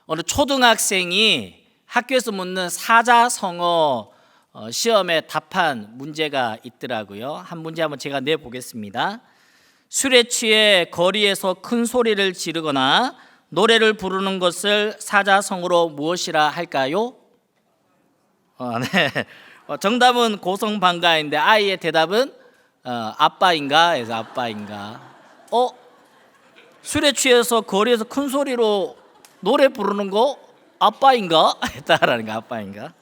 어느 초등학생이 학교에서 묻는 사자성어 시험에 답한 문제가 있더라고요. 한 문제 한번 제가 내보겠습니다. 술에 취해 거리에서 큰 소리를 지르거나 노래를 부르는 것을 사자성어로 무엇이라 할까요? 네. 정답은 고성방가인데 아이의 대답은 아빠인가 해서 아빠인가. 술에 취해서 거리에서 큰 소리로 노래 부르는 거 아빠인가 했다라는 거 아빠인가.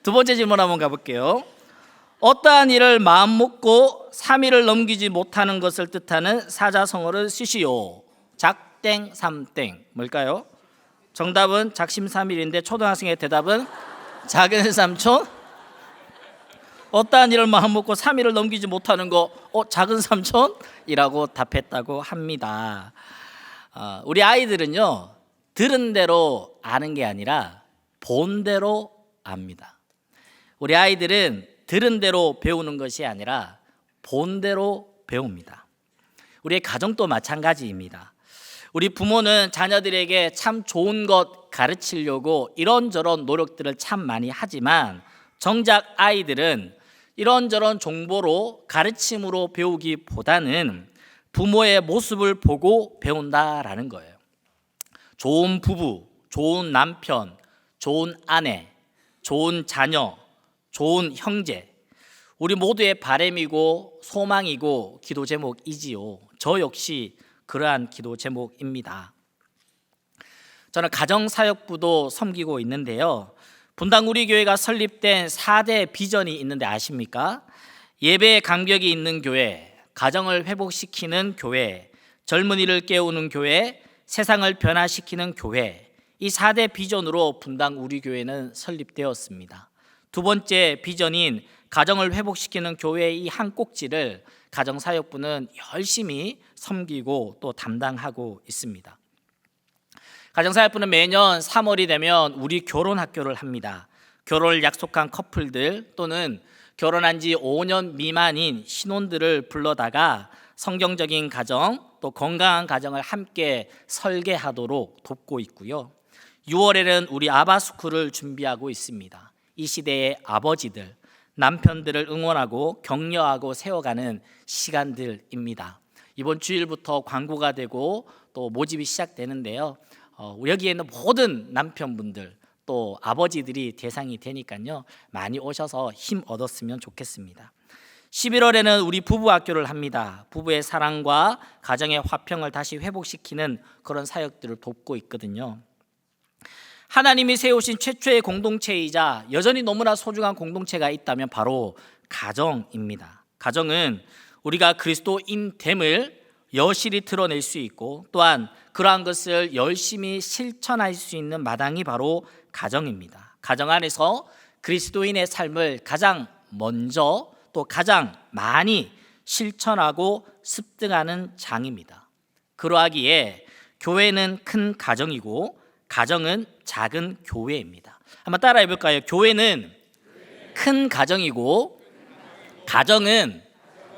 두 번째 질문 한번 가볼게요. 어떠한 일을 마음 먹고 3일을 넘기지 못하는 것을 뜻하는 사자성어를 쓰시오. 작땡 삼땡 뭘까요? 정답은 작심삼일인데 초등학생의 대답은 작은 삼촌. 어떠한 일을 마음 먹고 3일을 넘기지 못하는 거 작은 삼촌이라고 답했다고 합니다. 우리 아이들은요, 들은 대로 아는 게 아니라 본 대로 압니다. 우리 아이들은 들은 대로 배우는 것이 아니라 본 대로 배웁니다. 우리의 가정도 마찬가지입니다. 우리 부모는 자녀들에게 참 좋은 것 가르치려고 이런저런 노력들을 참 많이 하지만 정작 아이들은 이런저런 정보로 가르침으로 배우기보다는 부모의 모습을 보고 배운다라는 거예요. 좋은 부부, 좋은 남편, 좋은 아내, 좋은 자녀, 좋은 형제, 우리 모두의 바람이고 소망이고 기도 제목이지요. 저 역시 그러한 기도 제목입니다. 저는 가정사역부도 섬기고 있는데요, 분당 우리 교회가 설립된 4대 비전이 있는데 아십니까? 예배의 감격이 있는 교회, 가정을 회복시키는 교회, 젊은이를 깨우는 교회, 세상을 변화시키는 교회, 이 4대 비전으로 분당 우리 교회는 설립되었습니다. 두 번째 비전인 가정을 회복시키는 교회의 이 한 꼭지를 가정사역부는 열심히 섬기고 또 담당하고 있습니다. 가정사역부는 매년 3월이 되면 우리 결혼학교를 합니다. 결혼을 약속한 커플들 또는 결혼한 지 5년 미만인 신혼들을 불러다가 성경적인 가정 또 건강한 가정을 함께 설계하도록 돕고 있고요. 6월에는 우리 아바스쿨을 준비하고 있습니다. 이 시대의 아버지들, 남편들을 응원하고 격려하고 세워가는 시간들입니다. 이번 주일부터 광고가 되고 또 모집이 시작되는데요, 여기에 있는 모든 남편분들 또 아버지들이 대상이 되니까요, 많이 오셔서 힘 얻었으면 좋겠습니다. 11월에는 우리 부부학교를 합니다. 부부의 사랑과 가정의 화평을 다시 회복시키는 그런 사역들을 돕고 있거든요. 하나님이 세우신 최초의 공동체이자 여전히 너무나 소중한 공동체가 있다면 바로 가정입니다. 가정은 우리가 그리스도인됨을 여실히 드러낼 수 있고 또한 그러한 것을 열심히 실천할 수 있는 마당이 바로 가정입니다. 가정 안에서 그리스도인의 삶을 가장 먼저 또 가장 많이 실천하고 습득하는 장입니다. 그러하기에 교회는 큰 가정이고 가정은 작은 교회입니다. 한번 따라해 볼까요? 교회는 큰 가정이고 가정은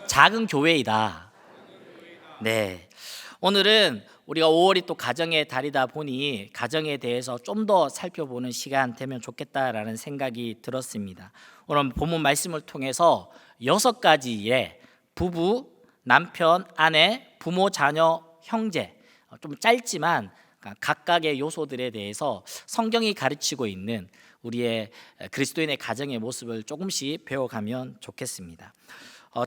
작은 교회이다. 네, 오늘은 우리가 5월이 또 가정의 달이다 보니 가정에 대해서 좀 더 살펴보는 시간 되면 좋겠다라는 생각이 들었습니다. 오늘 본문 말씀을 통해서 6가지의 부부, 남편, 아내, 부모, 자녀, 형제, 좀 짧지만 각각의 요소들에 대해서 성경이 가르치고 있는 우리의 그리스도인의 가정의 모습을 조금씩 배워가면 좋겠습니다.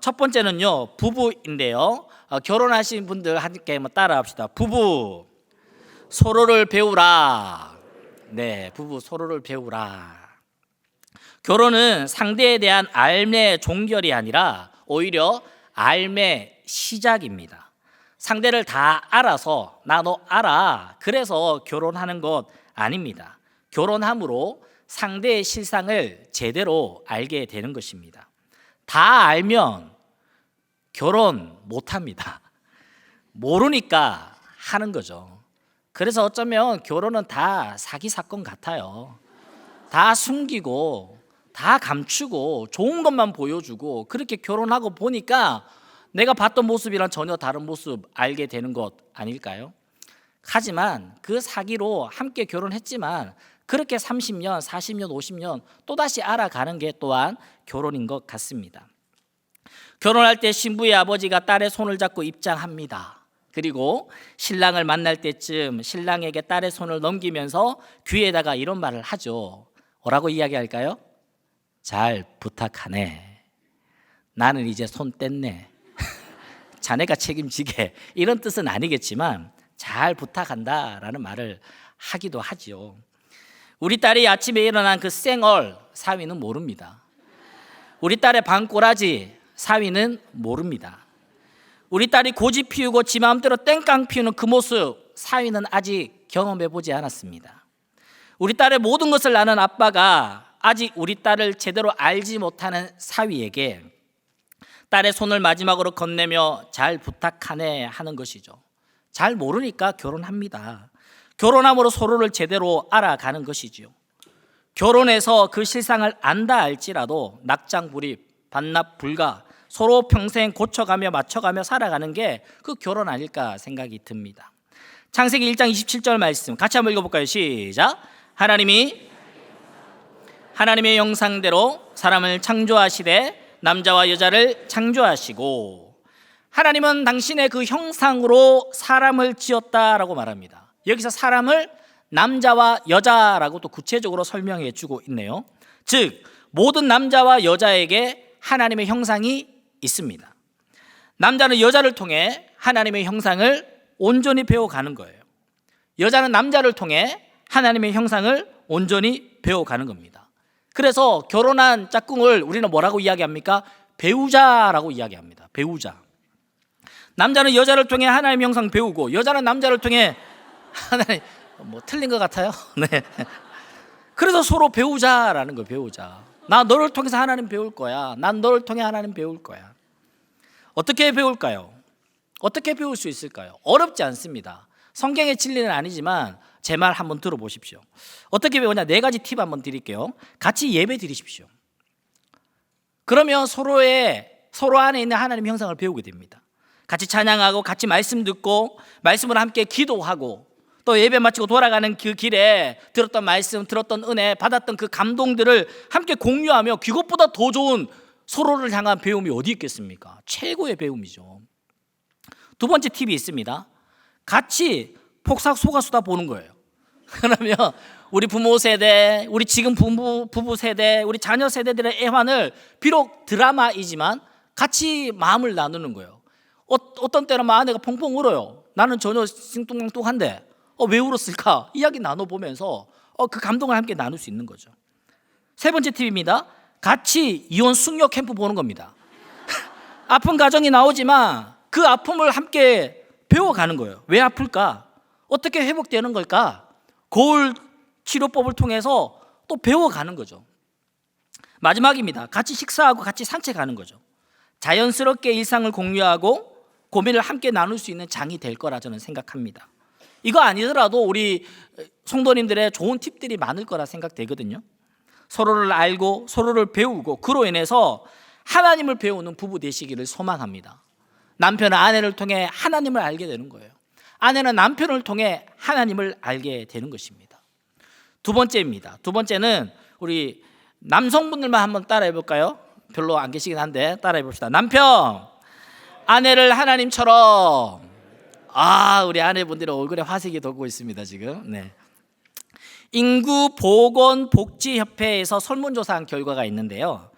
첫 번째는요, 부부인데요, 결혼하신 분들 함께 한번 따라합시다. 부부 서로를 배우라. 네, 부부 서로를 배우라. 결혼은 상대에 대한 알매 종결이 아니라 오히려 알매 시작입니다. 상대를 다 알아서 나 너 알아 그래서 결혼하는 것 아닙니다. 결혼함으로 상대의 실상을 제대로 알게 되는 것입니다. 다 알면 결혼 못합니다. 모르니까 하는 거죠. 그래서 어쩌면 결혼은 다 사기 사건 같아요. 다 숨기고 다 감추고 좋은 것만 보여주고 그렇게 결혼하고 보니까 내가 봤던 모습이랑 전혀 다른 모습 알게 되는 것 아닐까요? 하지만 그 사귀로 함께 결혼했지만 그렇게 30년, 40년, 50년 또다시 알아가는 게 또한 결혼인 것 같습니다. 결혼할 때 신부의 아버지가 딸의 손을 잡고 입장합니다. 그리고 신랑을 만날 때쯤 신랑에게 딸의 손을 넘기면서 귀에다가 이런 말을 하죠. 뭐라고 이야기할까요? 잘 부탁하네. 나는 이제 손 뗐네. 자네가 책임지게, 이런 뜻은 아니겠지만 잘 부탁한다라는 말을 하기도 하죠. 우리 딸이 아침에 일어난 그 쌩얼 사위는 모릅니다. 우리 딸의 방꼬라지 사위는 모릅니다. 우리 딸이 고집 피우고 지 마음대로 땡깡 피우는 그 모습 사위는 아직 경험해 보지 않았습니다. 우리 딸의 모든 것을 아는 아빠가 아직 우리 딸을 제대로 알지 못하는 사위에게 딸의 손을 마지막으로 건네며 잘 부탁하네 하는 것이죠. 잘 모르니까 결혼합니다. 결혼함으로 서로를 제대로 알아가는 것이지요. 결혼해서 그 실상을 안다 할지라도 낙장불입, 반납 불가, 서로 평생 고쳐가며 맞춰가며 살아가는 게 그 결혼 아닐까 생각이 듭니다. 창세기 1장 27절 말씀 같이 한번 읽어볼까요? 시작. 하나님이 하나님의 형상대로 사람을 창조하시되 남자와 여자를 창조하시고, 하나님은 당신의 그 형상으로 사람을 지었다라고 말합니다. 여기서 사람을 남자와 여자라고 또 구체적으로 설명해 주고 있네요. 즉 모든 남자와 여자에게 하나님의 형상이 있습니다. 남자는 여자를 통해 하나님의 형상을 온전히 배워가는 거예요. 여자는 남자를 통해 하나님의 형상을 온전히 배워가는 겁니다. 그래서 결혼한 짝꿍을 우리는 뭐라고 이야기합니까? 배우자라고 이야기합니다. 배우자. 남자는 여자를 통해 하나님의 형상 배우고, 여자는 남자를 통해 하나님, 뭐 틀린 것 같아요? 네. 그래서 서로 배우자라는 거예요. 배우자. 나 너를 통해서 하나님 배울 거야. 난 너를 통해 하나님 배울 거야. 어떻게 배울까요? 어떻게 배울 수 있을까요? 어렵지 않습니다. 성경의 진리는 아니지만 제 말 한번 들어보십시오. 어떻게 배우냐? 4가지 팁 한번 드릴게요. 같이 예배 드리십시오. 그러면 서로 안에 있는 하나님의 형상을 배우게 됩니다. 같이 찬양하고 같이 말씀 듣고 말씀을 함께 기도하고 또 예배 마치고 돌아가는 그 길에 들었던 말씀, 들었던 은혜, 받았던 그 감동들을 함께 공유하며 그것보다 더 좋은 서로를 향한 배움이 어디 있겠습니까? 최고의 배움이죠. 2번째 팁이 있습니다. 같이 폭삭 속아수다 보는 거예요. 그러면 우리 부모 세대, 우리 지금 부부 세대, 우리 자녀 세대들의 애환을 비록 드라마이지만 같이 마음을 나누는 거예요. 어떤 때는 아내가 펑펑 울어요. 나는 전혀 싱뚱망뚱한데 왜 울었을까? 이야기 나눠보면서 그 감동을 함께 나눌 수 있는 거죠. 3번째 팁입니다. 같이 이혼 숙녀 캠프 보는 겁니다. 아픈 가정이 나오지만 그 아픔을 함께 배워가는 거예요. 왜 아플까? 어떻게 회복되는 걸까? 거울 치료법을 통해서 또 배워가는 거죠. 마지막입니다. 같이 식사하고 같이 산책하는 거죠. 자연스럽게 일상을 공유하고 고민을 함께 나눌 수 있는 장이 될 거라 저는 생각합니다. 이거 아니더라도 우리 성도님들의 좋은 팁들이 많을 거라 생각되거든요. 서로를 알고 서로를 배우고 그로 인해서 하나님을 배우는 부부 되시기를 소망합니다. 남편은 아내를 통해 하나님을 알게 되는 거예요. 아내는 남편을 통해 하나님을 알게 되는 것입니다. 2번째입니다. 2번째는 우리 남성분들만 한번 따라해 볼까요? 별로 안 계시긴 한데 따라해 봅시다. 남편, 아내를 하나님처럼. 우리 아내분들의 얼굴에 화색이 돌고 있습니다 지금. 네. 인구보건복지협회에서 설문조사한 결과가 있는데요.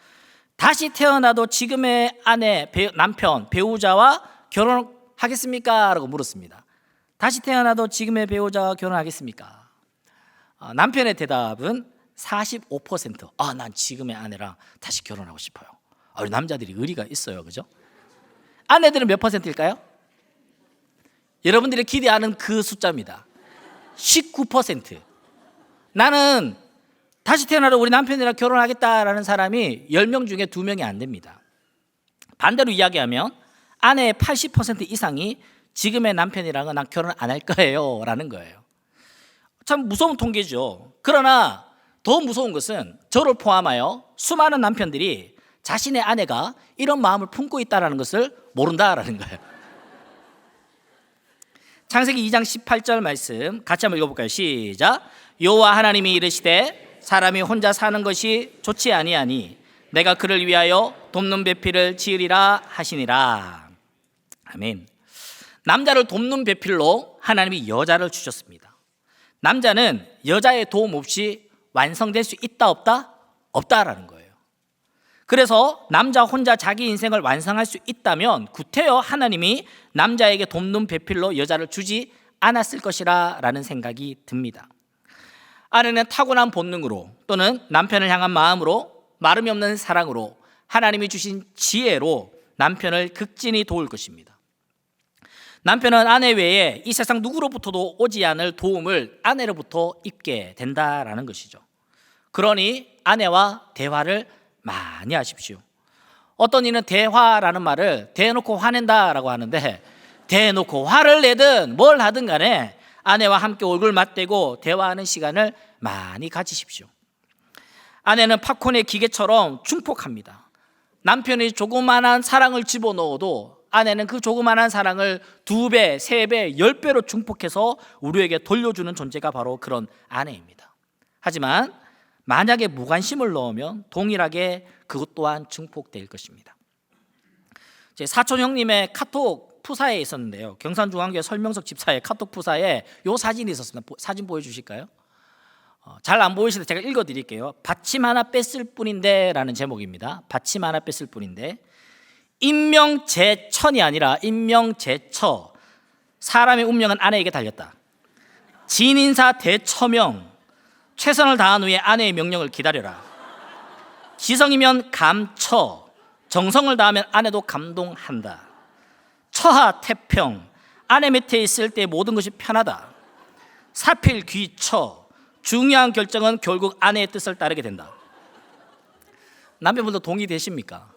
다시 태어나도 지금의 아내, 남편, 배우자와 결혼하겠습니까? 라고 물었습니다. 다시 태어나도 지금의 배우자와 결혼하겠습니까? 남편의 대답은 45%. 난 지금의 아내랑 다시 결혼하고 싶어요. 우리 남자들이 의리가 있어요, 그죠? 아내들은 몇 %일까요? 여러분들이 기대하는 그 숫자입니다. 19%. 나는 다시 태어나도 우리 남편이랑 결혼하겠다라는 사람이 10명 중에 2명이 안 됩니다. 반대로 이야기하면 아내의 80% 이상이 지금의 남편이랑은 난 결혼 안 할 거예요 라는 거예요. 참 무서운 통계죠. 그러나 더 무서운 것은 저를 포함하여 수많은 남편들이 자신의 아내가 이런 마음을 품고 있다는 것을 모른다라는 거예요. 창세기 2장 18절 말씀 같이 한번 읽어볼까요? 시작. 여호와 하나님이 이르시되 사람이 혼자 사는 것이 좋지 아니하니 내가 그를 위하여 돕는 배필을 지으리라 하시니라. 아멘. 남자를 돕는 배필로 하나님이 여자를 주셨습니다. 남자는 여자의 도움 없이 완성될 수 있다 없다? 없다라는 거예요. 그래서 남자 혼자 자기 인생을 완성할 수 있다면 구태여 하나님이 남자에게 돕는 배필로 여자를 주지 않았을 것이라 라는 생각이 듭니다. 아내는 타고난 본능으로 또는 남편을 향한 마음으로 마름이 없는 사랑으로 하나님이 주신 지혜로 남편을 극진히 도울 것입니다. 남편은 아내 외에 이 세상 누구로부터도 오지 않을 도움을 아내로부터 입게 된다라는 것이죠. 그러니 아내와 대화를 많이 하십시오. 어떤 이는 대화라는 말을 대놓고 화낸다라고 하는데, 대놓고 화를 내든 뭘 하든 간에 아내와 함께 얼굴 맞대고 대화하는 시간을 많이 가지십시오. 아내는 팝콘의 기계처럼 충폭합니다. 남편이 조그만한 사랑을 집어넣어도 아내는 그 조그만한 사랑을 2배, 3배, 10배로 충폭해서 우리에게 돌려주는 존재가 바로 그런 아내입니다. 하지만 만약에 무관심을 넣으면 동일하게 그것 또한 증폭될 것입니다. 제 사촌 형님의 카톡 푸사에 있었는데요, 경산중앙교회 설명석 집사의 카톡 푸사에 이 사진이 있었습니다. 사진 보여주실까요? 잘 안 보이시는데 제가 읽어드릴게요. 받침 하나 뺐을 뿐인데 라는 제목입니다. 받침 하나 뺐을 뿐인데, 인명제천이 아니라 인명제처. 사람의 운명은 아내에게 달렸다. 진인사 대처명. 최선을 다한 후에 아내의 명령을 기다려라. 지성이면 감처. 정성을 다하면 아내도 감동한다. 처하태평. 아내 밑에 있을 때 모든 것이 편하다. 사필귀처. 중요한 결정은 결국 아내의 뜻을 따르게 된다. 남편분도 동의되십니까?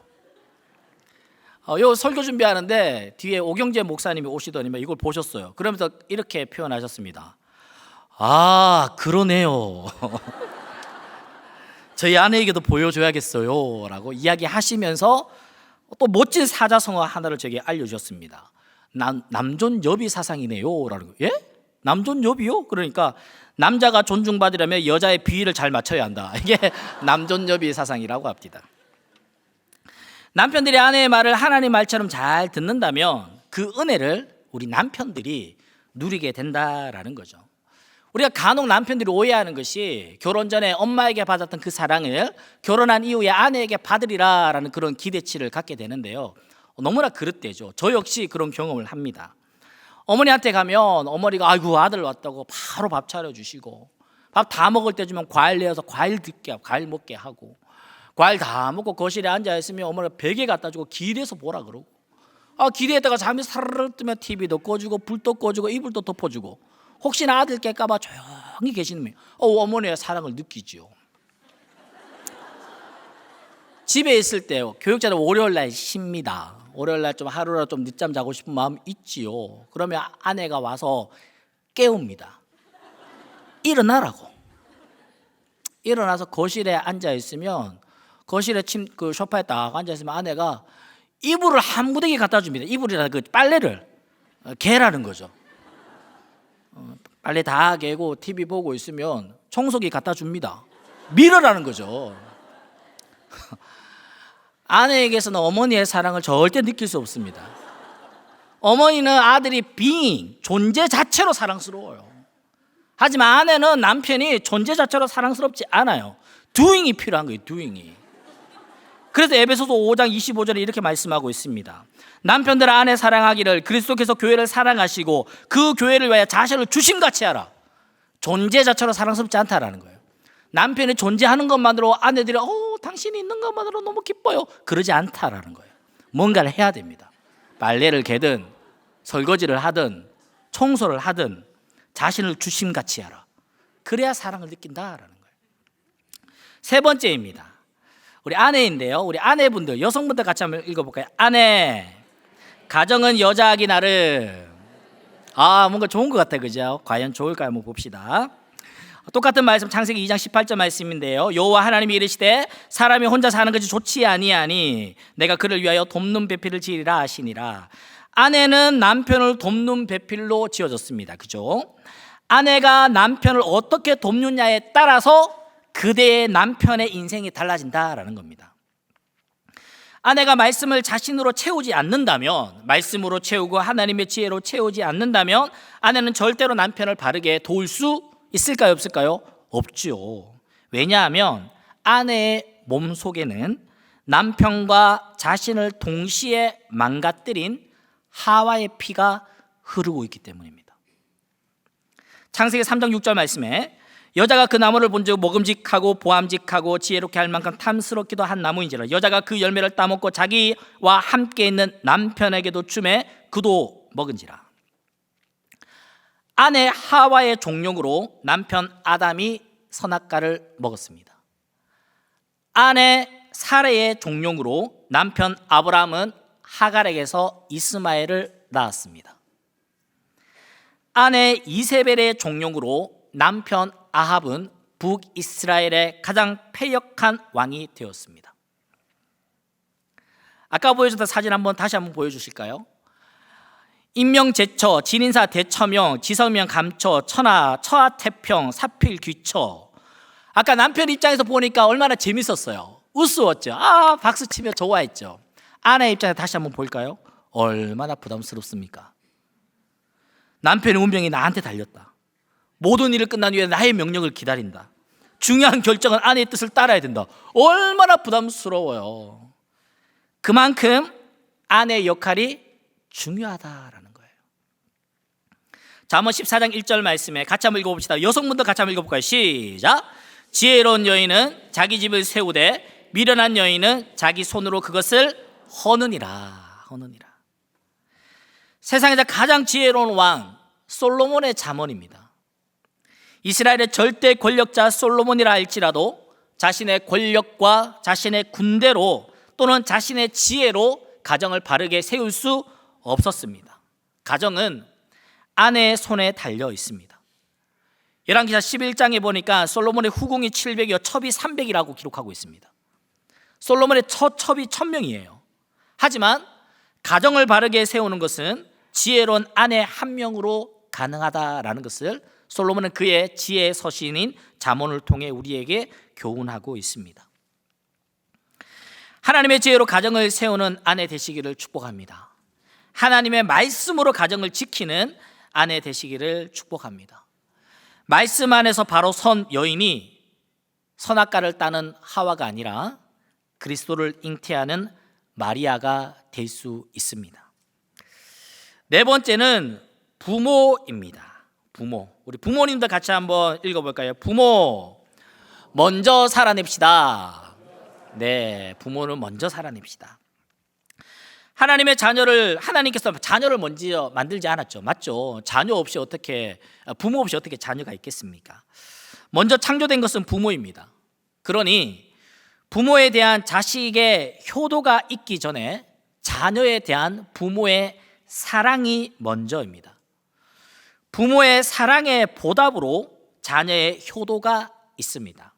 요 설교 준비하는데 뒤에 오경재 목사님이 오시더니만 이걸 보셨어요. 그러면서 이렇게 표현하셨습니다. 아, 그러네요. 저희 아내에게도 보여줘야겠어요 라고 이야기하시면서 또 멋진 사자성어 하나를 제게 알려주셨습니다. 남존여비 사상이네요 라는 거예요. 예? 남존여비요? 그러니까 남자가 존중받으려면 여자의 비위를 잘 맞춰야 한다. 이게 남존여비 사상이라고 합니다. 남편들이 아내의 말을 하나님 말처럼 잘 듣는다면 그 은혜를 우리 남편들이 누리게 된다라는 거죠. 우리가 간혹 남편들이 오해하는 것이 결혼 전에 엄마에게 받았던 그 사랑을 결혼한 이후에 아내에게 받으리라라는 그런 기대치를 갖게 되는데요, 너무나 그릇되죠. 저 역시 그런 경험을 합니다. 어머니한테 가면 어머니가 아이고 아들 왔다고 바로 밥 차려주시고, 밥 다 먹을 때 주면 과일 내어서 과일 먹게 하고, 과일 다 먹고 거실에 앉아있으면 어머니가 베개 갖다 주고 기대서 보라 그러고, 기대에다가 잠이 사르르 뜨면 TV도 꺼주고 불도 꺼주고 이불도 덮어주고, 혹시나 아들 깰까봐 조용히 계시는 어머니의 사랑을 느끼죠. 집에 있을 때 교육자들 월요일날 쉽니다. 월요일날 좀 하루라도 좀 늦잠 자고 싶은 마음 있지요. 그러면 아내가 와서 깨웁니다. 일어나라고. 일어나서 거실에 앉아 있으면, 거실에 그 소파에 딱 앉아 있으면 아내가 이불을 한 무더기 갖다 줍니다. 이불이라 그 빨래를 개라는 거죠. 빨래 다 개고 TV 보고 있으면 청소기 갖다 줍니다. 밀으라는 거죠. 아내에게서는 어머니의 사랑을 절대 느낄 수 없습니다. 어머니는 아들이 존재 자체로 사랑스러워요. 하지만 아내는 남편이 존재 자체로 사랑스럽지 않아요. doing이 필요한 거예요. doing이. 그래서 에베소서 5장 25절에 이렇게 말씀하고 있습니다. 남편들 아내 사랑하기를 그리스도께서 교회를 사랑하시고 그 교회를 위하여 자신을 주심같이 하라. 존재 자체로 사랑스럽지 않다라는 거예요. 남편이 존재하는 것만으로 아내들이 당신이 있는 것만으로 너무 기뻐요, 그러지 않다라는 거예요. 뭔가를 해야 됩니다. 빨래를 개든 설거지를 하든 청소를 하든 자신을 주심같이 하라. 그래야 사랑을 느낀다라는 거예요. 세 번째입니다. 우리 아내인데요, 우리 아내분들, 여성분들 같이 한번 읽어볼까요? 아내, 가정은 여자하기 나름. 뭔가 좋은 것 같아요, 그죠? 과연 좋을까요? 한번 봅시다. 똑같은 말씀 창세기 2장 18절 말씀인데요, 여호와 하나님이 이르시되 사람이 혼자 사는 것이 좋지 아니하니 내가 그를 위하여 돕는 배필을 지으리라 하시니라. 아내는 남편을 돕는 배필로 지어졌습니다. 그죠? 아내가 남편을 어떻게 돕느냐에 따라서 그대의 남편의 인생이 달라진다라는 겁니다. 아내가 말씀을 자신으로 채우지 않는다면, 말씀으로 채우고 하나님의 지혜로 채우지 않는다면 아내는 절대로 남편을 바르게 도울 수 있을까요? 없을까요? 없죠. 왜냐하면 아내의 몸속에는 남편과 자신을 동시에 망가뜨린 하와의 피가 흐르고 있기 때문입니다. 창세기 3장 6절 말씀에 여자가 그 나무를 본즉 먹음직하고 보암직하고 지혜롭게 할 만큼 탐스럽기도 한 나무인지라 여자가 그 열매를 따먹고 자기와 함께 있는 남편에게도 주매 그도 먹은지라. 아내 하와의 종용으로 남편 아담이 선악과를 먹었습니다. 아내 사레의 종용으로 남편 아브라함은 하갈에게서 이스마엘을 낳았습니다. 아내 이세벨의 종용으로 남편 아합은 북이스라엘의 가장 패역한 왕이 되었습니다. 아까 보여줬던 사진 다시 한번 보여주실까요? 인명제처, 진인사 대처명, 지성명 감처, 천하, 처하태평, 사필 귀처. 아까 남편 입장에서 보니까 얼마나 재밌었어요. 우스웠죠. 박수치며 좋아했죠. 아내 입장에서 다시 한번 볼까요? 얼마나 부담스럽습니까? 남편의 운명이 나한테 달렸다. 모든 일을 끝난 후에 나의 명령을 기다린다. 중요한 결정은 아내의 뜻을 따라야 된다. 얼마나 부담스러워요. 그만큼 아내의 역할이 중요하다라는 거예요. 잠언 14장 1절 말씀에 같이 한번 읽어봅시다. 여성분도 같이 한번 읽어볼까요? 시작. 지혜로운 여인은 자기 집을 세우되 미련한 여인은 자기 손으로 그것을 허느니라. 세상에서 가장 지혜로운 왕 솔로몬의 잠언입니다. 이스라엘의 절대 권력자 솔로몬이라 할지라도 자신의 권력과 자신의 군대로 또는 자신의 지혜로 가정을 바르게 세울 수 없었습니다. 가정은 아내의 손에 달려 있습니다. 열왕기사 11장에 보니까 솔로몬의 후궁이 700이요 첩이 300이라고 기록하고 있습니다. 솔로몬의 첩이 1000명이에요. 하지만 가정을 바르게 세우는 것은 지혜로운 아내 한 명으로 가능하다라는 것을 솔로몬은 그의 지혜의 서신인 잠언을 통해 우리에게 교훈하고 있습니다. 하나님의 지혜로 가정을 세우는 아내 되시기를 축복합니다. 하나님의 말씀으로 가정을 지키는 아내 되시기를 축복합니다. 말씀 안에서 바로 선 여인이 선악과를 따는 하와가 아니라 그리스도를 잉태하는 마리아가 될 수 있습니다. 네 번째는 부모입니다. 부모. 우리 부모님들 같이 한번 읽어볼까요? 부모, 먼저 살아냅시다. 네, 부모는 먼저 살아냅시다. 하나님의 자녀를, 하나님께서 자녀를 먼저 만들지 않았죠. 맞죠? 자녀 없이 어떻게, 부모 없이 어떻게 자녀가 있겠습니까? 먼저 창조된 것은 부모입니다. 그러니 부모에 대한 자식의 효도가 있기 전에 자녀에 대한 부모의 사랑이 먼저입니다. 부모의 사랑의 보답으로 자녀의 효도가 있습니다.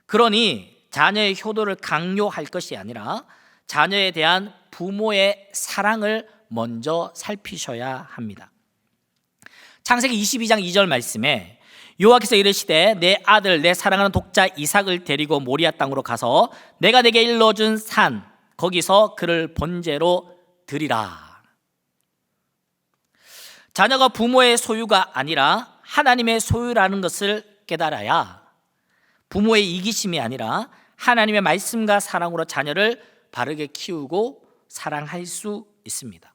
그러니 자녀의 효도를 강요할 것이 아니라 자녀에 대한 부모의 사랑을 먼저 살피셔야 합니다. 창세기 22장 2절 말씀에 여호와께서 이르시되 내 아들 내 사랑하는 독자 이삭을 데리고 모리아 땅으로 가서 내가 내게 일러준 산 거기서 그를 번제로 드리라. 자녀가 부모의 소유가 아니라 하나님의 소유라는 것을 깨달아야 부모의 이기심이 아니라 하나님의 말씀과 사랑으로 자녀를 바르게 키우고 사랑할 수 있습니다.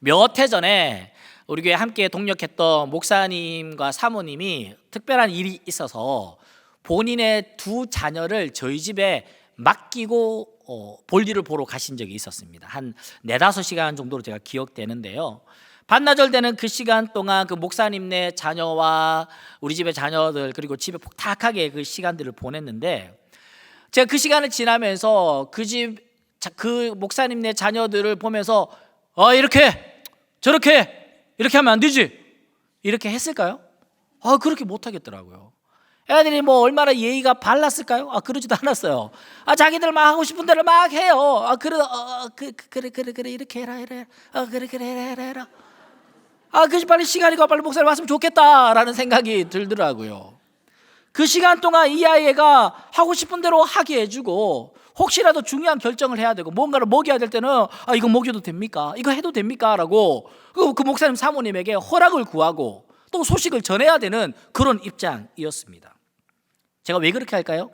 몇 해 전에 우리 교회 함께 동역했던 목사님과 사모님이 특별한 일이 있어서 본인의 두 자녀를 저희 집에 맡기고 볼일을 보러 가신 적이 있었습니다. 한 4-5시간 정도로 제가 기억되는데요. 반나절 되는 그 시간 동안 그 목사님네 자녀와 우리 집의 자녀들 그리고 집에 폭탁하게 그 시간들을 보냈는데 제가 그 시간을 지나면서 그 목사님네 자녀들을 보면서 이렇게 저렇게 이렇게 하면 안 되지 이렇게 했을까요? 그렇게 못 하겠더라고요. 애들이 뭐 얼마나 예의가 발랐을까요? 그러지도 않았어요. 자기들 막 하고 싶은 대로 막 해요. 그래 이렇게 해라 그래 해라. 그 빨리 시간이 가 빨리 목사님 왔으면 좋겠다라는 생각이 들더라고요. 그 시간 동안 이 아이가 하고 싶은 대로 하게 해주고, 혹시라도 중요한 결정을 해야 되고 뭔가를 먹여야 될 때는 이거 먹여도 됩니까? 이거 해도 됩니까? 라고 그 목사님 사모님에게 허락을 구하고 또 소식을 전해야 되는 그런 입장이었습니다. 제가 왜 그렇게 할까요?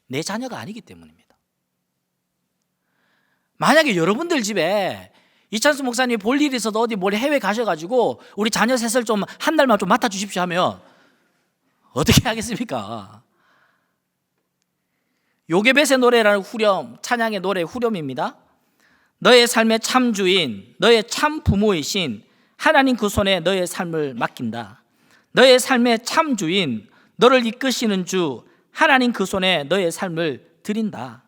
내 자녀가 아니기 때문입니다. 만약에 여러분들 집에 이찬수 목사님이 볼 일이 있어도 어디 뭘 해외 가셔가지고 우리 자녀 셋을 좀 한 달만 좀 맡아주십시오 하면 어떻게 하겠습니까? 요게벳의 노래라는 후렴, 찬양의 노래 후렴입니다. 너의 삶의 참 주인, 너의 참 부모이신 하나님 그 손에 너의 삶을 맡긴다. 너의 삶의 참 주인, 너를 이끄시는 주 하나님 그 손에 너의 삶을 드린다.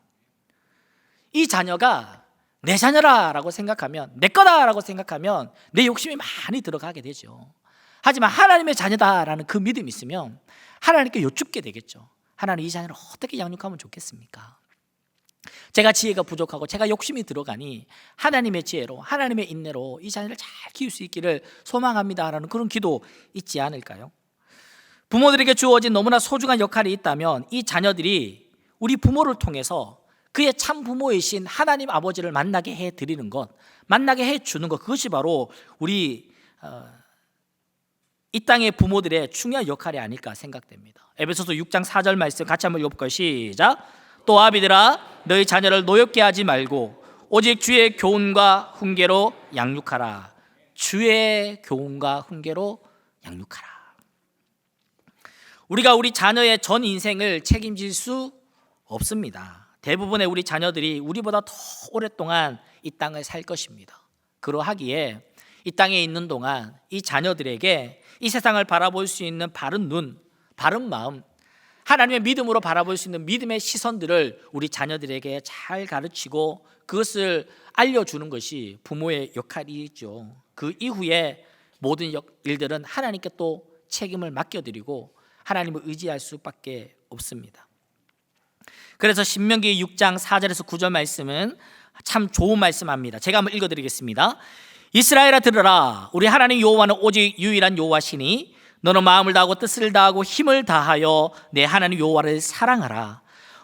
이 자녀가 내 자녀라고 생각하면, 내 거다라고 생각하면 내 욕심이 많이 들어가게 되죠. 하지만 하나님의 자녀다라는 그 믿음이 있으면 하나님께 여쭙게 되겠죠. 하나님, 이 자녀를 어떻게 양육하면 좋겠습니까? 제가 지혜가 부족하고 제가 욕심이 들어가니 하나님의 지혜로, 하나님의 인내로 이 자녀를 잘 키울 수 있기를 소망합니다라는 그런 기도 있지 않을까요? 부모들에게 주어진 너무나 소중한 역할이 있다면 이 자녀들이 우리 부모를 통해서 그의 참 부모이신 하나님 아버지를 만나게 해드리는 것, 만나게 해주는 것, 그것이 바로 우리 이 땅의 부모들의 중요한 역할이 아닐까 생각됩니다. 에베소서 6장 4절 말씀 같이 한번 읽어볼까요? 시작. 또 아비들아, 너희 자녀를 노엽게 하지 말고 오직 주의 교훈과 훈계로 양육하라. 주의 교훈과 훈계로 양육하라. 우리가 우리 자녀의 전 인생을 책임질 수 없습니다. 대부분의 우리 자녀들이 우리보다 더 오랫동안 이 땅을 살 것입니다. 그러하기에 이 땅에 있는 동안 이 자녀들에게 이 세상을 바라볼 수 있는 바른 눈, 바른 마음, 하나님의 믿음으로 바라볼 수 있는 믿음의 시선들을 우리 자녀들에게 잘 가르치고 그것을 알려주는 것이 부모의 역할이죠. 그 이후에 모든 일들은 하나님께 또 책임을 맡겨드리고 하나님을 의지할 수밖에 없습니다. 그래서 신명기 6장 4절에서 9절 말씀은 참 좋은 말씀합니다. 제가 한번 읽어드리겠습니다. 이스라엘아 들으라. 우리 하나님 여호와는 오직 유일한 여호와시니 너는 마음을 다하고 뜻을 다하고 힘을 다하여 내 하나님 여호와를 사랑하라.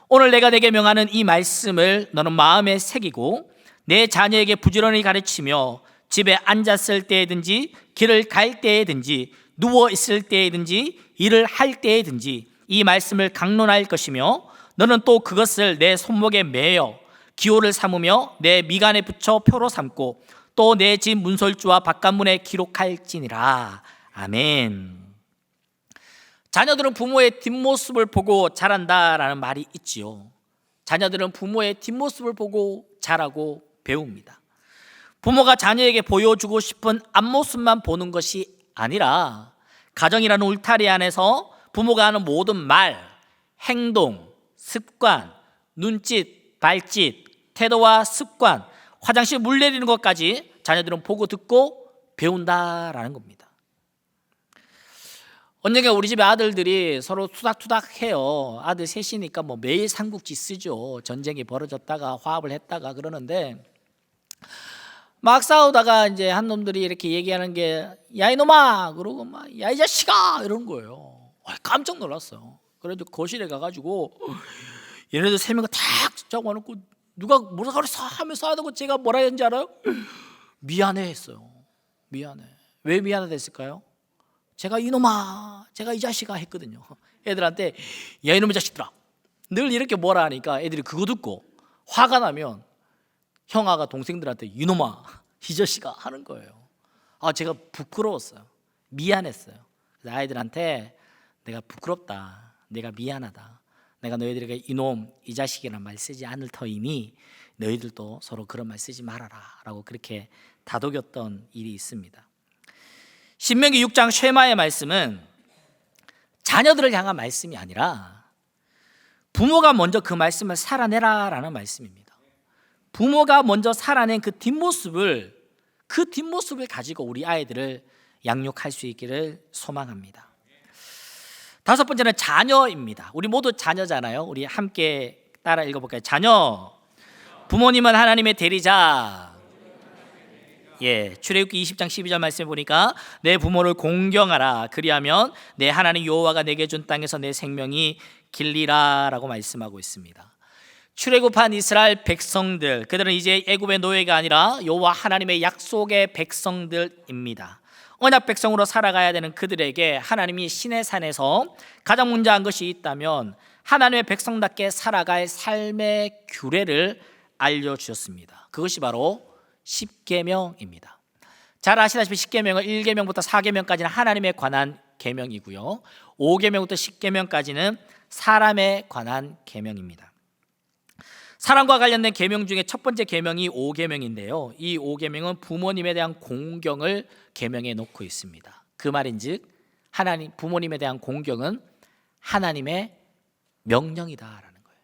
오늘 내가 내게 명하는 이 말씀을 너는 마음에 새기고 내 자녀에게 부지런히 가르치며 집에 앉았을 때든지 길을 갈 때든지 누워 있을 때든지 일을 할 때든지 이 말씀을 강론할 것이며 너는 또 그것을 내 손목에 매어 기호를 삼으며 내 미간에 붙여 표로 삼고 또 내 집 문설주와 바깥문에 기록할지니라. 아멘. 자녀들은 부모의 뒷모습을 보고 자란다라는 말이 있지요. 자녀들은 부모의 뒷모습을 보고 자라고 배웁니다. 부모가 자녀에게 보여주고 싶은 앞모습만 보는 것이 아니라 가정이라는 울타리 안에서 부모가 하는 모든 말, 행동, 습관, 눈짓, 발짓, 태도와 습관, 화장실 물 내리는 것까지 자녀들은 보고 듣고 배운다라는 겁니다. 언젠가 우리 집에 아들들이 서로 투닥투닥해요. 아들 셋이니까 뭐 매일 삼국지 쓰죠. 전쟁이 벌어졌다가 화합을 했다가 그러는데 막 싸우다가 이제 한 놈들이 이렇게 얘기하는 게 야 이놈아 그러고 막 야 이 자식아 이러는 거예요. 깜짝 놀랐어요. 그래도 거실에 가가지고 얘네들 세 명을 탁 잡아놓고 누가 뭐라 그랬어 하면서 하다고 제가 뭐라 했는지 알아요? 미안해 했어요. 미안해. 왜 미안하다 했을까요? 제가 이놈아, 제가 이 자식아 했거든요. 애들한테 야 이놈의 자식들아 늘 이렇게 뭐라 하니까 애들이 그거 듣고 화가 나면 형아가 동생들한테 이놈아, 이 자식아 하는 거예요. 제가 부끄러웠어요. 미안했어요. 그래서 아이들한테 내가 부끄럽다, 내가 미안하다, 내가 너희들에게 이놈, 이 자식이라는 말 쓰지 않을 터이니 너희들도 서로 그런 말 쓰지 말아라 라고 그렇게 다독였던 일이 있습니다. 신명기 6장 쉐마의 말씀은 자녀들을 향한 말씀이 아니라 부모가 먼저 그 말씀을 살아내라라는 말씀입니다. 부모가 먼저 살아낸 그 뒷모습을 가지고 우리 아이들을 양육할 수 있기를 소망합니다. 다섯 번째는 자녀입니다. 우리 모두 자녀잖아요. 우리 함께 따라 읽어볼까요? 자녀. 부모님은 하나님의 대리자. 출애굽기 20장 12절 말씀에 보니까 내 부모를 공경하라. 그리하면 내 하나님 여호와가 내게 준 땅에서 내 생명이 길리라라고 말씀하고 있습니다. 출애굽한 이스라엘 백성들, 그들은 이제 애굽의 노예가 아니라 여호와 하나님의 약속의 백성들입니다. 언약 백성으로 살아가야 되는 그들에게 하나님이 시내산에서 가장 먼저 한 것이 있다면 하나님의 백성답게 살아갈 삶의 규례를 알려주셨습니다. 그것이 바로 십계명입니다. 잘 아시다시피 십계명은 1계명부터 4계명까지는 하나님에 관한 계명이고요, 5계명부터 10계명까지는 사람에 관한 계명입니다. 사람과 관련된 계명 중에 첫 번째 계명이 5계명인데요, 이 5계명은 부모님에 대한 공경을 계명에 놓고 있습니다. 그 말인즉 하나님, 부모님에 대한 공경은 하나님의 명령이다라는 거예요.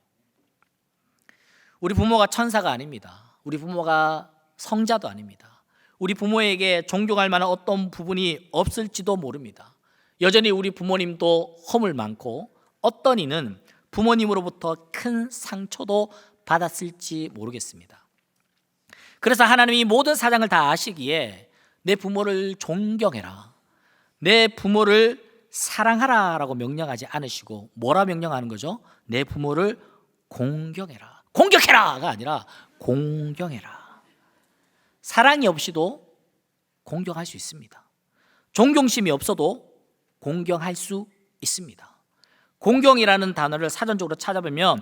우리 부모가 천사가 아닙니다. 우리 부모가 성자도 아닙니다. 우리 부모에게 존경할 만한 어떤 부분이 없을지도 모릅니다. 여전히 우리 부모님도 허물 많고 어떤 이는 부모님으로부터 큰 상처도 받았을지 모르겠습니다. 그래서 하나님이 모든 사정을 다 아시기에 내 부모를 존경해라, 내 부모를 사랑하라 라고 명령하지 않으시고 뭐라 명령하는 거죠? 내 부모를 공경해라. 공격해라가 아니라 공경해라. 사랑이 없이도 공경할 수 있습니다. 존경심이 없어도 공경할 수 있습니다. 공경이라는 단어를 사전적으로 찾아보면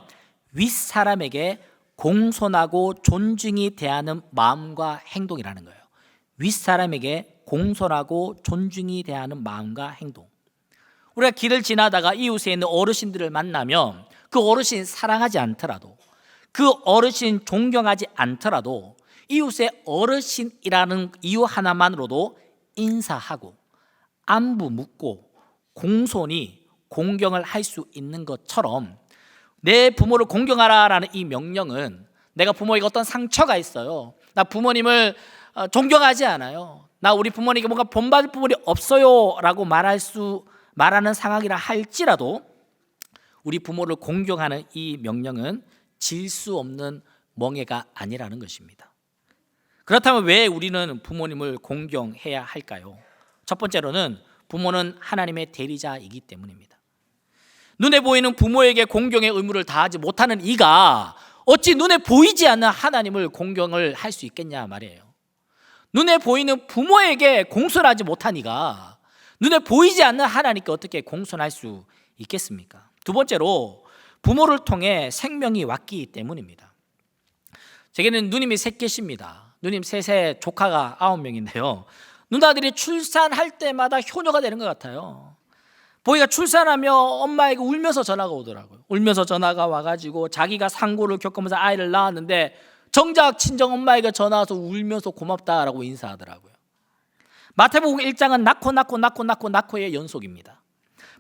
윗사람에게 공손하고 존중이 대하는 마음과 행동이라는 거예요. 윗사람에게 공손하고 존중이 대하는 마음과 행동. 우리가 길을 지나다가 이웃에 있는 어르신들을 만나면 그 어르신 사랑하지 않더라도, 그 어르신 존경하지 않더라도 이웃의 어르신이라는 이유 하나만으로도 인사하고 안부 묻고 공손히 공경을 할 수 있는 것처럼 내 부모를 공경하라라는 이 명령은, 내가 부모에게 어떤 상처가 있어요, 나 부모님을 존경하지 않아요, 나 우리 부모님에게 뭔가 본받을 부분이 없어요 라고 말하는 상황이라 할지라도 우리 부모를 공경하는 이 명령은 질 수 없는 멍해가 아니라는 것입니다. 그렇다면 왜 우리는 부모님을 공경해야 할까요? 첫 번째로는 부모는 하나님의 대리자이기 때문입니다. 눈에 보이는 부모에게 공경의 의무를 다하지 못하는 이가 어찌 눈에 보이지 않는 하나님을 공경을 할 수 있겠냐 말이에요. 눈에 보이는 부모에게 공손하지 못한 이가 눈에 보이지 않는 하나님께 어떻게 공손할 수 있겠습니까? 두 번째로 부모를 통해 생명이 왔기 때문입니다. 제게는 누님이 셋 계십니다. 누님 셋의 조카가 9명인데요 누나들이 출산할 때마다 효녀가 되는 것 같아요. 보기가 출산하며 엄마에게 울면서 전화가 오더라고요. 울면서 전화가 와가지고 자기가 상고를 겪으면서 아이를 낳았는데 정작 친정 엄마에게 전화 와서 울면서 고맙다라고 인사하더라고요. 마태복음 1장은 낳고의 연속입니다.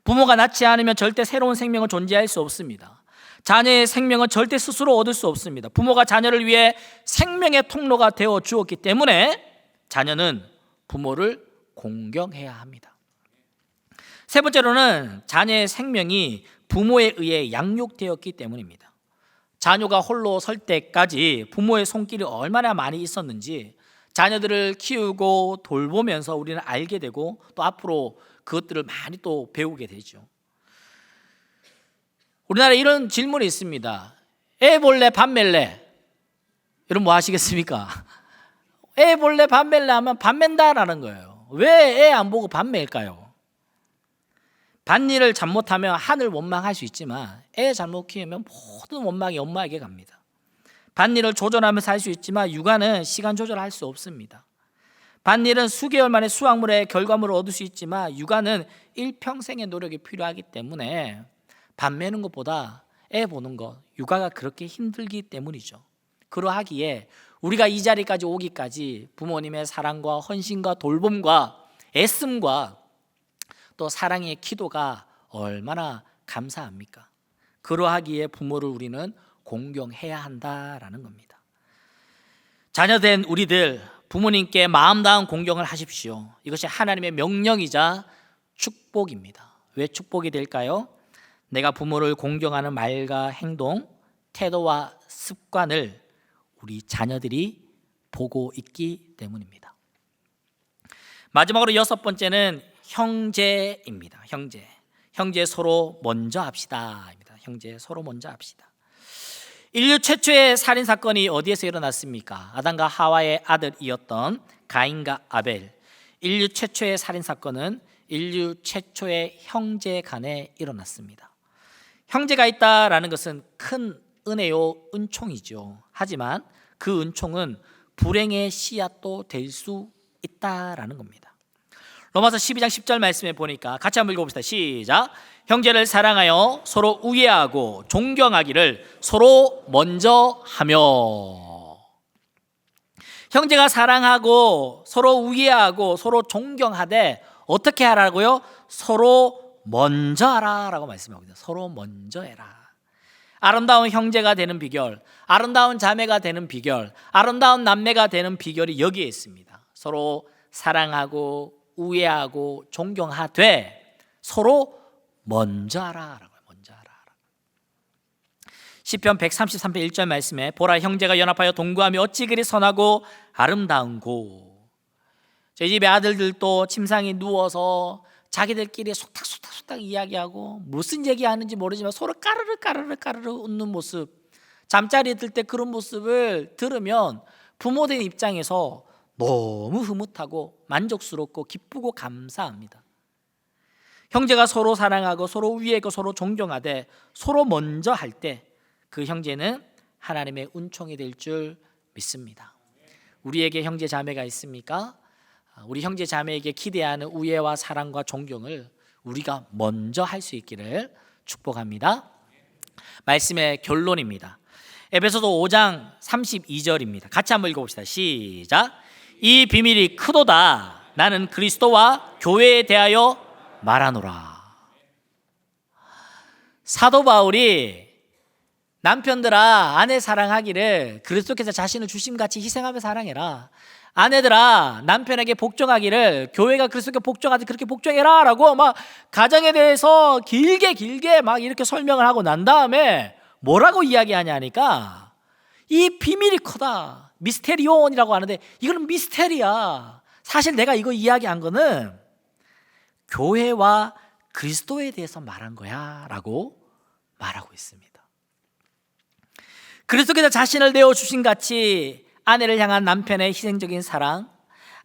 부모가 낳지 않으면 절대 새로운 생명은 존재할 수 없습니다. 자녀의 생명은 절대 스스로 얻을 수 없습니다. 부모가 자녀를 위해 생명의 통로가 되어 주었기 때문에 자녀는 부모를 공경해야 합니다. 세 번째로는 자녀의 생명이 부모에 의해 양육되었기 때문입니다. 자녀가 홀로 설 때까지 부모의 손길이 얼마나 많이 있었는지 자녀들을 키우고 돌보면서 우리는 알게 되고 또 앞으로 그것들을 많이 또 배우게 되죠. 우리나라에 이런 질문이 있습니다. 애 볼래 밥 멜래? 여러분 뭐 하시겠습니까? 애 볼래 밥 멜래 하면 밥 맨다라는 거예요. 왜 애 안 보고 밥 멜까요? 밭일을 잘못하면 하늘 원망할 수 있지만 애 잘못 키우면 모든 원망이 엄마에게 갑니다. 밭일을 조절하면서 할 수 있지만 육아는 시간 조절할 수 없습니다. 밭일은 수개월 만에 수확물의 결과물을 얻을 수 있지만 육아는 일평생의 노력이 필요하기 때문에 밥 매는 것보다 애 보는 것, 육아가 그렇게 힘들기 때문이죠. 그러하기에 우리가 이 자리까지 오기까지 부모님의 사랑과 헌신과 돌봄과 애씀과 또 사랑의 기도가 얼마나 감사합니까? 그러하기에 부모를 우리는 공경해야 한다라는 겁니다. 자녀된 우리들 부모님께 마음 다한 공경을 하십시오. 이것이 하나님의 명령이자 축복입니다. 왜 축복이 될까요? 내가 부모를 공경하는 말과 행동, 태도와 습관을 우리 자녀들이 보고 있기 때문입니다. 마지막으로 여섯 번째는 형제입니다. 형제 서로 먼저 합시다. 형제 서로 먼저 합시다. 인류 최초의 살인 사건이 어디에서 일어났습니까? 아담과 하와의 아들이었던 가인과 아벨. 인류 최초의 살인 사건은 인류 최초의 형제 간에 일어났습니다. 형제가 있다라는 것은 큰 은혜요, 은총이죠. 하지만 그 은총은 불행의 씨앗도 될 수 있다라는 겁니다. 로마서 12장 10절 말씀에 보니까 같이 한번 읽어봅시다. 시작. 형제를 사랑하여 서로 우애하고 존경하기를 서로 먼저 하며. 형제가 사랑하고 서로 우애하고 서로 존경하되 어떻게 하라고요? 서로 먼저 하라라고 말씀하고 있습니다. 서로 먼저 해라. 아름다운 형제가 되는 비결, 아름다운 자매가 되는 비결, 아름다운 남매가 되는 비결이 여기에 있습니다. 서로 사랑하고 우애하고 존경하되 서로 먼저 하라라고. 먼저 하라. 시편 133편 1절 말씀에 보라 형제가 연합하여 동거하며 어찌 그리 선하고 아름다운고. 저희 집의 아들들도 침상에 누워서 자기들끼리 속닥 이야기하고 무슨 얘기하는지 모르지만 서로 까르르 웃는 모습, 잠자리에 들 때 그런 모습을 들으면 부모된 입장에서 너무 흐뭇하고 만족스럽고 기쁘고 감사합니다. 형제가 서로 사랑하고 서로 위하고 서로 존경하되 서로 먼저 할 때 그 형제는 하나님의 은총이 될 줄 믿습니다. 우리에게 형제 자매가 있습니까? 우리 형제 자매에게 기대하는 우애와 사랑과 존경을 우리가 먼저 할 수 있기를 축복합니다. 말씀의 결론입니다. 에베소서 5장 32절입니다. 같이 한번 읽어봅시다. 시작. 이 비밀이 크도다. 나는 그리스도와 교회에 대하여 말하노라. 사도 바울이 남편들아 아내 사랑하기를 그리스도께서 자신을 주심같이 희생하며 사랑해라. 아내들아 남편에게 복종하기를 교회가 그리스도께 복종하듯 그렇게 복종해라 라고 막 가정에 대해서 길게 막 이렇게 설명을 하고 난 다음에 뭐라고 이야기하냐니까 이 비밀이 크다. 미스테리온이라고 하는데 이거는 미스테리야. 사실 내가 이거 이야기한 거는 교회와 그리스도에 대해서 말한 거야 라고 말하고 있습니다. 그리스도께서 자신을 내어주신 같이 아내를 향한 남편의 희생적인 사랑,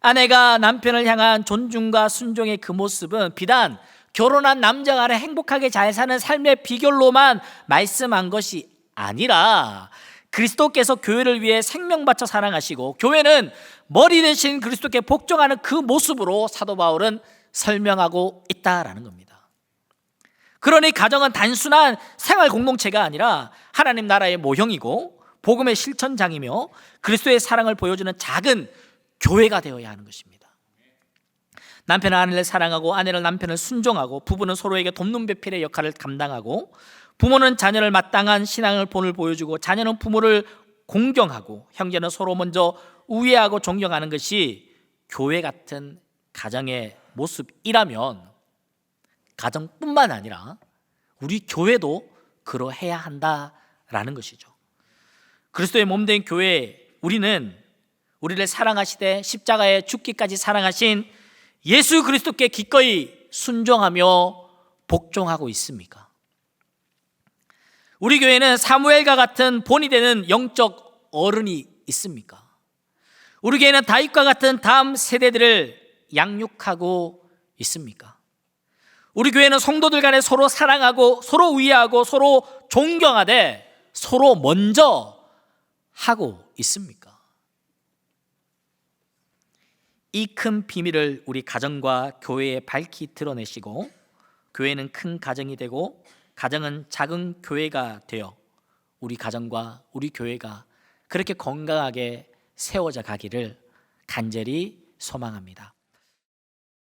아내가 남편을 향한 존중과 순종의 그 모습은 비단 결혼한 남자 간에 행복하게 잘 사는 삶의 비결로만 말씀한 것이 아니라 그리스도께서 교회를 위해 생명 바쳐 사랑하시고 교회는 머리 대신 그리스도께 복종하는 그 모습으로 사도 바울은 설명하고 있다라는 겁니다. 그러니 가정은 단순한 생활 공동체가 아니라 하나님 나라의 모형이고 복음의 실천장이며 그리스도의 사랑을 보여주는 작은 교회가 되어야 하는 것입니다. 남편은 아내를 사랑하고 아내는 남편을 순종하고 부부는 서로에게 돕는 배필의 역할을 감당하고 부모는 자녀를 마땅한 신앙을 본을 보여주고 자녀는 부모를 공경하고 형제는 서로 먼저 우애하고 존경하는 것이 교회 같은 가정의 모습이라면 가정뿐만 아니라 우리 교회도 그러해야 한다라는 것이죠. 그리스도의 몸된 교회, 우리는 우리를 사랑하시되 십자가에 죽기까지 사랑하신 예수 그리스도께 기꺼이 순종하며 복종하고 있습니까? 우리 교회는 사무엘과 같은 본이 되는 영적 어른이 있습니까? 우리 교회는 다윗과 같은 다음 세대들을 양육하고 있습니까? 우리 교회는 성도들 간에 서로 사랑하고 서로 우애하고 서로 존경하되 서로 먼저 하고 있습니까? 이 큰 비밀을 우리 가정과 교회에 밝히 드러내시고 교회는 큰 가정이 되고 가정은 작은 교회가 되어 우리 가정과 우리 교회가 그렇게 건강하게 세워져 가기를 간절히 소망합니다.